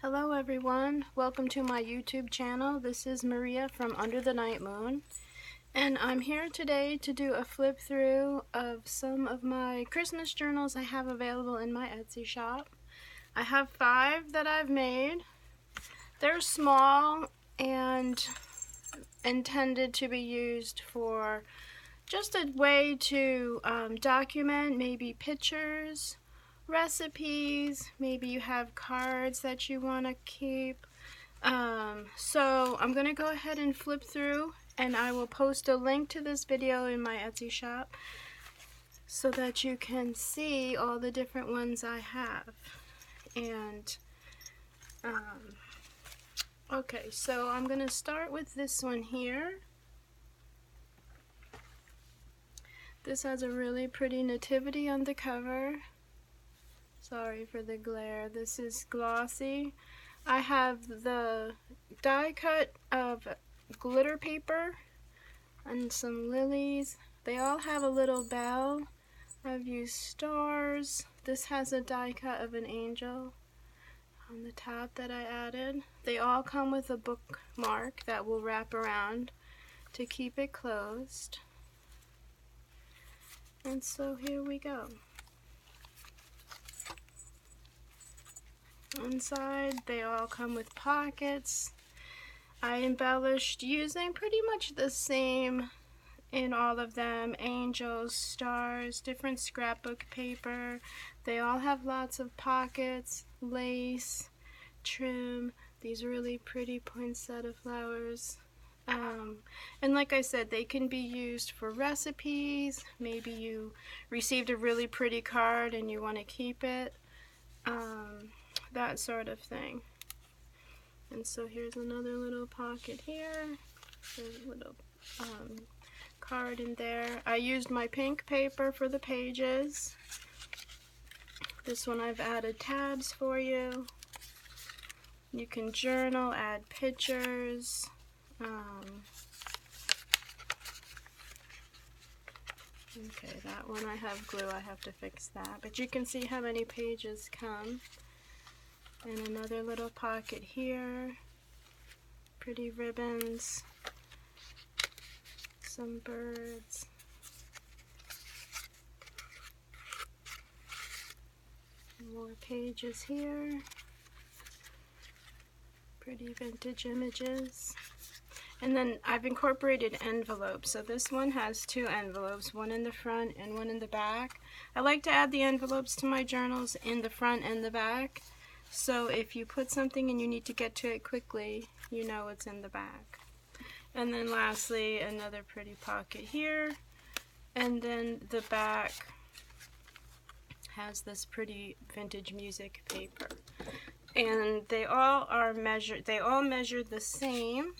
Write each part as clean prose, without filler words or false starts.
Hello everyone, welcome to my YouTube channel. This is Maria from Under the Night Moon, and I'm here today to do a flip through of some of my Christmas journals I have available in my Etsy shop. I have 5 that I've made. They're small and intended to be used for just a way to document maybe pictures, recipes, maybe you have cards that you want to keep. So I'm going to go ahead and flip through, and I will post a link to this video in my Etsy shop so that you can see all the different ones I have. And okay, so I'm going to start with this one here. This has a really pretty nativity on the cover. Sorry for the glare. This is glossy. I have the die cut of glitter paper and some lilies. They all have a little bell. I've used stars. This has a die cut of an angel on the top that I added. They all come with a bookmark that will wrap around to keep it closed. And so here we go. Inside, they all come with pockets. I embellished using pretty much the same in all of them. Angels, stars, different scrapbook paper. They all have lots of pockets, lace, trim, these really pretty poinsettia flowers. And like I said, they can be used for recipes. Maybe you received a really pretty card and you want to keep it. That sort of thing. And so here's another little pocket here. There's a little card in there. I used my pink paper for the pages. This one I've added tabs for you. You can journal, add pictures. Okay, that one I have glue. I have to fix that. But you can see how many pages come. And another little pocket here, pretty ribbons, some birds, more pages here, pretty vintage images. And then I've incorporated envelopes. So this one has 2 envelopes, one in the front and one in the back. I like to add the envelopes to my journals in the front and the back. So if you put something and you need to get to it quickly, you know it's in the back. And then lastly, another pretty pocket here. And then the back has this pretty vintage music paper. And they all are measured, they all measure the same,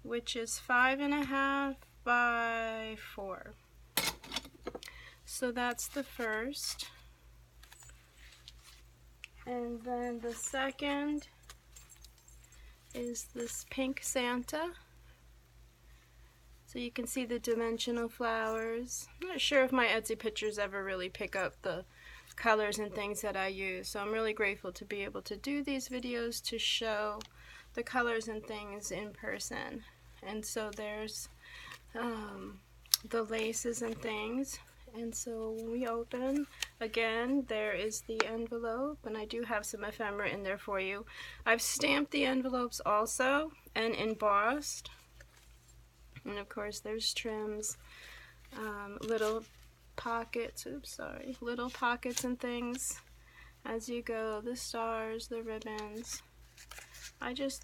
which is 5.5 by 4. So that's the first. And then the second is this pink Santa. So you can see the dimensional flowers. I'm not sure if my Etsy pictures ever really pick up the colors and things that I use. So I'm really grateful to be able to do these videos to show the colors and things in person. And so there's the laces and things. And so when we open, again, there is the envelope, and I do have some ephemera in there for you. I've stamped the envelopes also and embossed. And of course there's trims, little pockets, little pockets and things as you go, the stars, the ribbons.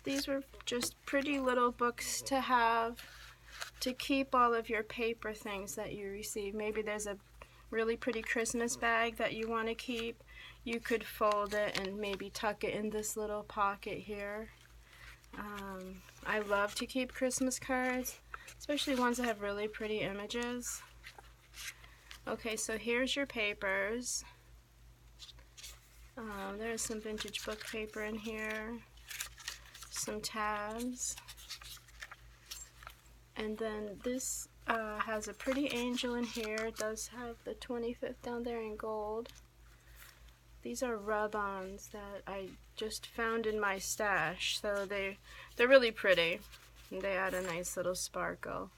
These were just pretty little books to have to keep all of your paper things that you receive. Maybe there's a really pretty Christmas bag that you want to keep. You could fold it and maybe tuck it in this little pocket here. I love to keep Christmas cards, especially ones that have really pretty images. Okay, so here's your papers. There's some vintage book paper in here, some tabs. And then this has a pretty angel in here. It does have the 25th down there in gold. These are rub-ons that I just found in my stash, so they're really pretty. And they add a nice little sparkle.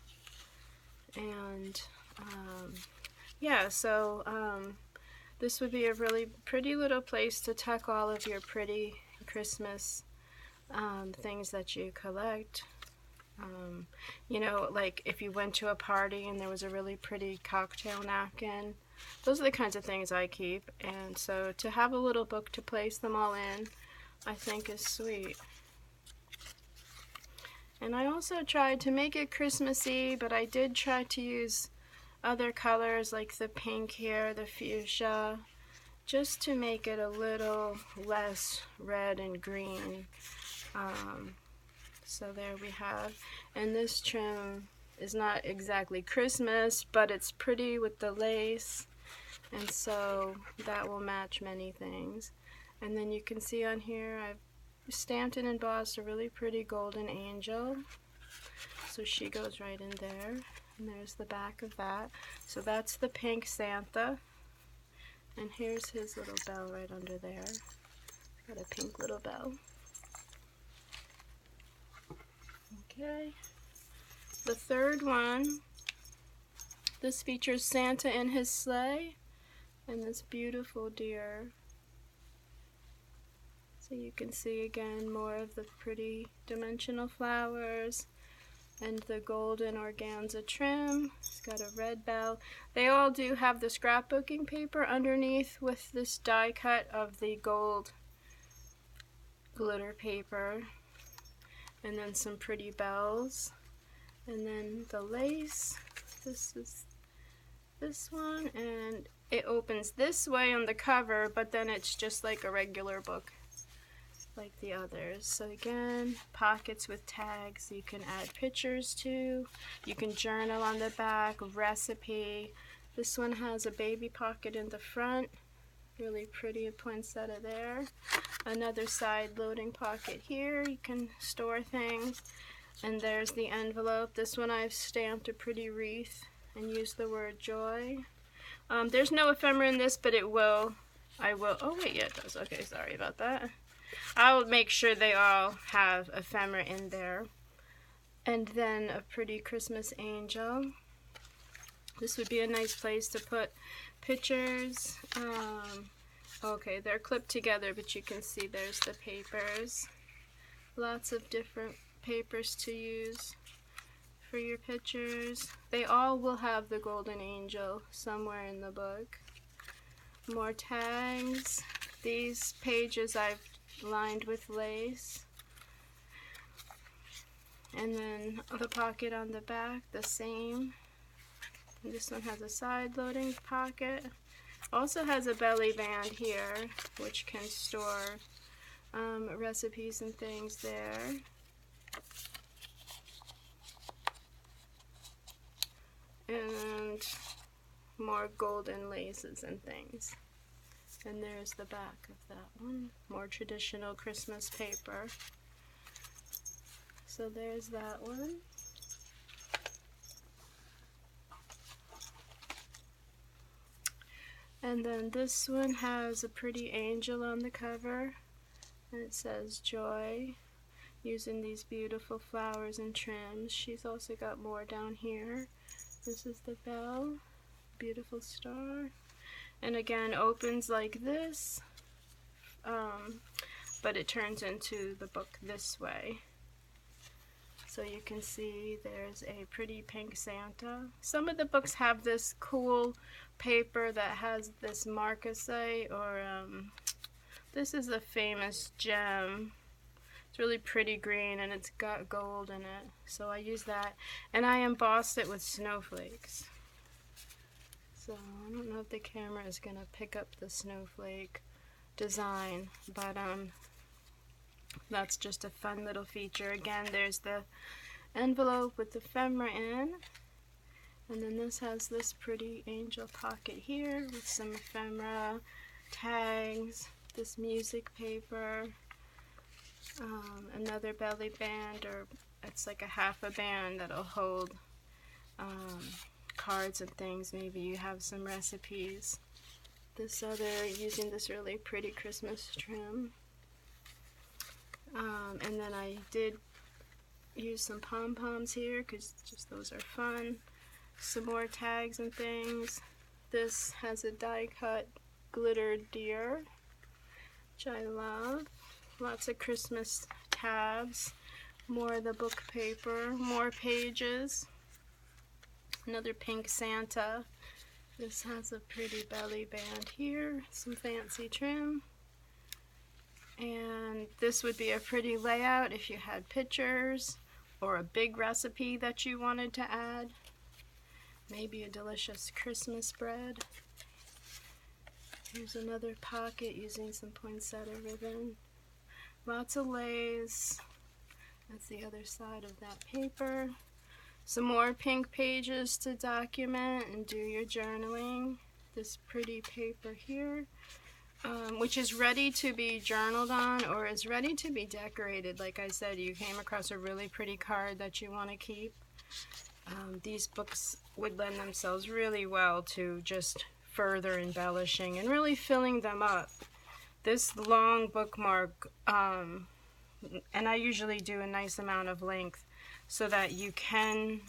And yeah, so this would be a really pretty little place to tuck all of your pretty Christmas things that you collect. You know, like if you went to a party and there was a really pretty cocktail napkin, those are the kinds of things I keep. And so to have a little book to place them all in, I think is sweet. And I also tried to make it Christmassy, but I did try to use other colors like the pink here, the fuchsia, just to make it a little less red and green. So there we have. And this trim is not exactly Christmas, but it's pretty with the lace. And so that will match many things. And then you can see on here I've stamped and embossed a really pretty golden angel. So she goes right in there. And there's the back of that. So that's the pink Santa. And here's his little bell right under there. Got a pink little bell. Okay. The third one, this features Santa in his sleigh and this beautiful deer. So you can see again more of the pretty dimensional flowers and the golden organza trim. It's got a red bell. They all do have the scrapbooking paper underneath with this die cut of the gold glitter paper. And then some pretty bells. And then the lace. This is this one. And it opens this way on the cover, but then it's just like a regular book, like the others. So again, pockets with tags you can add pictures to. You can journal on the back, recipe. This one has a baby pocket in the front. Really pretty poinsettia there. Another side loading pocket here. You can store things. And there's the envelope. This one I've stamped a pretty wreath and used the word joy. There's no ephemera in this, but it will. I will. Oh wait, yeah, it does. Okay, sorry about that. I'll make sure they all have ephemera in there. And then a pretty Christmas angel. This would be a nice place to put pictures. Okay, they're clipped together, but you can see there's the papers. Lots of different papers to use for your pictures. They all will have the golden angel somewhere in the book. More tags. These pages I've lined with lace. And then the pocket on the back, the same. And this one has a side loading pocket. Also has a belly band here, which can store recipes and things there. And more golden laces and things. And there's the back of that one. More traditional Christmas paper. So there's that one. And then this one has a pretty angel on the cover. And it says joy, using these beautiful flowers and trims. She's also got more down here. This is the bell, beautiful star. And again, opens like this, but it turns into the book this way. So you can see there's a pretty pink Santa. Some of the books have this cool paper that has this marcasite, or this is a famous gem. It's really pretty green and it's got gold in it. So I use that, and I embossed it with snowflakes. So I don't know if the camera is gonna pick up the snowflake design, but that's just a fun little feature. Again, there's the envelope with the ephemera in, and then this has this pretty angel pocket here with some ephemera, tags, this music paper, another belly band, or it's like a half a band that'll hold cards and things. Maybe you have some recipes this other, using this really pretty Christmas trim. And then I did use some pom-poms here because just those are fun. Some more tags and things. This has a die-cut glittered deer, which I love. Lots of Christmas tabs. More of the book paper. More pages. Another pink Santa. This has a pretty belly band here. Some fancy trim. And this would be a pretty layout if you had pictures or a big recipe that you wanted to add. Maybe a delicious Christmas bread. Here's another pocket using some poinsettia ribbon. Lots of lace. That's the other side of that paper. Some more pink pages to document and do your journaling. This pretty paper here, which is ready to be journaled on or is ready to be decorated. Like I said, you came across a really pretty card that you want to keep. These books would lend themselves really well to just further embellishing and really filling them up. This long bookmark, and I usually do a nice amount of length so that you can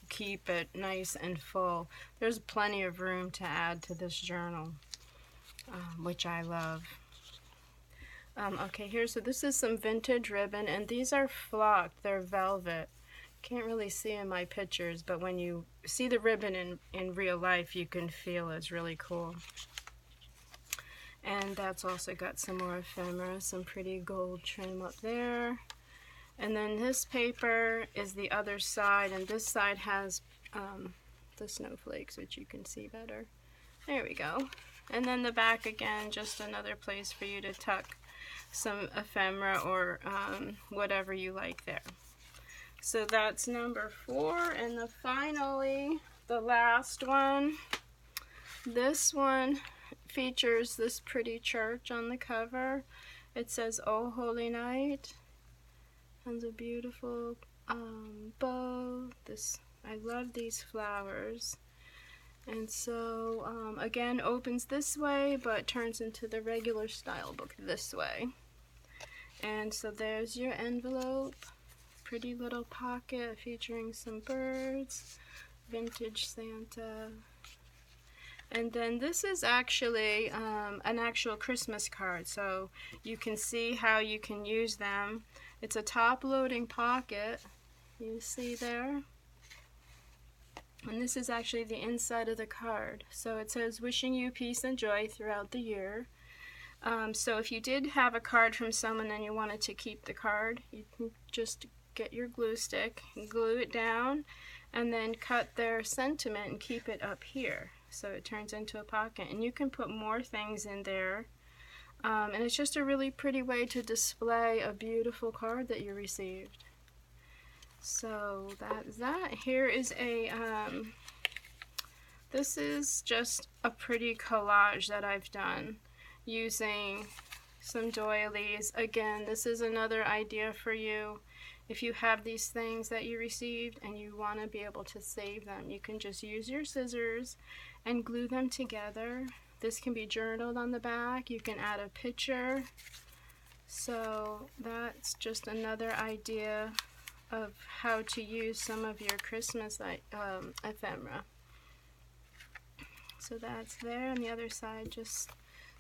keep it nice and full. There's plenty of room to add to this journal, which I love. Okay, here, so this is some vintage ribbon, and these are flocked, they're velvet. Can't really see in my pictures, but when you see the ribbon in real life, you can feel it's really cool. And that's also got some more ephemera, some pretty gold trim up there. And then this paper is the other side, and this side has the snowflakes, which you can see better. There we go. And then the back again, just another place for you to tuck some ephemera or whatever you like there. So that's number 4, and finally, the last one. This one features this pretty church on the cover. It says, "Oh Holy Night." Has a beautiful bow. I love these flowers. And so, again, opens this way, but turns into the regular style book this way. And so there's your envelope. Pretty little pocket featuring some birds, vintage Santa. And then this is actually an actual Christmas card, so you can see how you can use them. It's a top-loading pocket, you see there. And this is actually the inside of the card. So it says, "Wishing you peace and joy throughout the year." So if you did have a card from someone and you wanted to keep the card, you can just get your glue stick and glue it down and then cut their sentiment and keep it up here. So it turns into a pocket, and you can put more things in there. And it's just a really pretty way to display a beautiful card that you received. So that's that. Here is this is just a pretty collage that I've done using some doilies. Again, this is another idea for you. If you have these things that you received and you want to be able to save them, you can just use your scissors and glue them together. This can be journaled on the back. You can add a picture. So that's just another idea of how to use some of your Christmas ephemera. So that's there. On the other side, just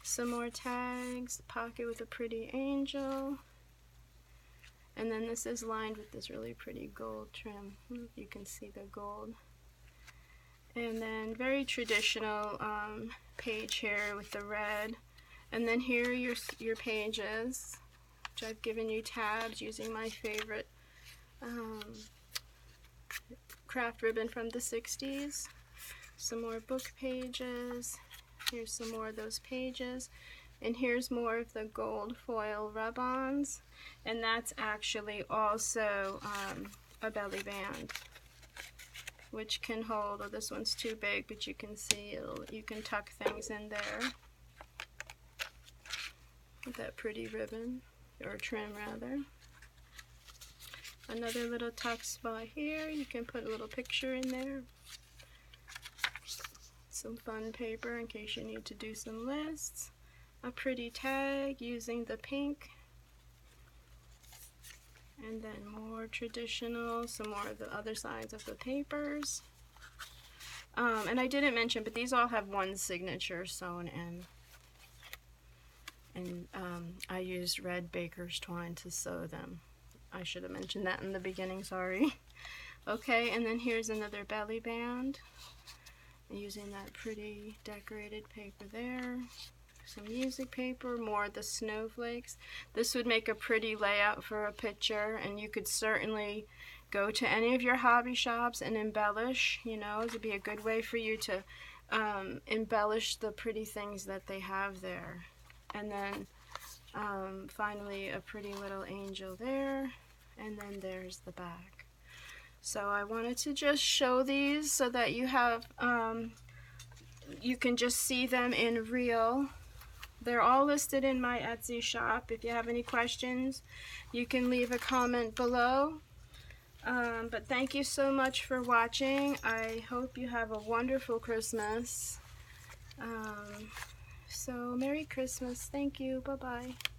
some more tags, pocket with a pretty angel. And then this is lined with this really pretty gold trim. You can see the gold. And then very traditional page here with the red. And then here are your pages, which I've given you tabs using my favorite craft ribbon from the 60s. Some more book pages. Here's some more of those pages. And here's more of the gold foil rub-ons. And that's actually also a belly band, which can hold, oh, this one's too big, but you can see you can tuck things in there with that pretty ribbon, or trim rather. Another little tuck spot here, you can put a little picture in there. some fun paper in case you need to do some lists. A pretty tag using the pink. And then more traditional, some more of the other sides of the papers. And I didn't mention, but these all have one signature sewn in. And I used red baker's twine to sew them. I should have mentioned that in the beginning, sorry. Okay, and then here's another belly band. Using that pretty decorated paper there. Some music paper, more of the snowflakes. This would make a pretty layout for a picture, and you could certainly go to any of your hobby shops and embellish. You know, it would be a good way for you to embellish the pretty things that they have there. And then finally a pretty little angel there, and then there's the back. So I wanted to just show these so that you have you can just see them in real. They're all listed in my Etsy shop. If you have any questions, you can leave a comment below. But thank you so much for watching. I hope you have a wonderful Christmas. So Merry Christmas. Thank you. Bye-bye.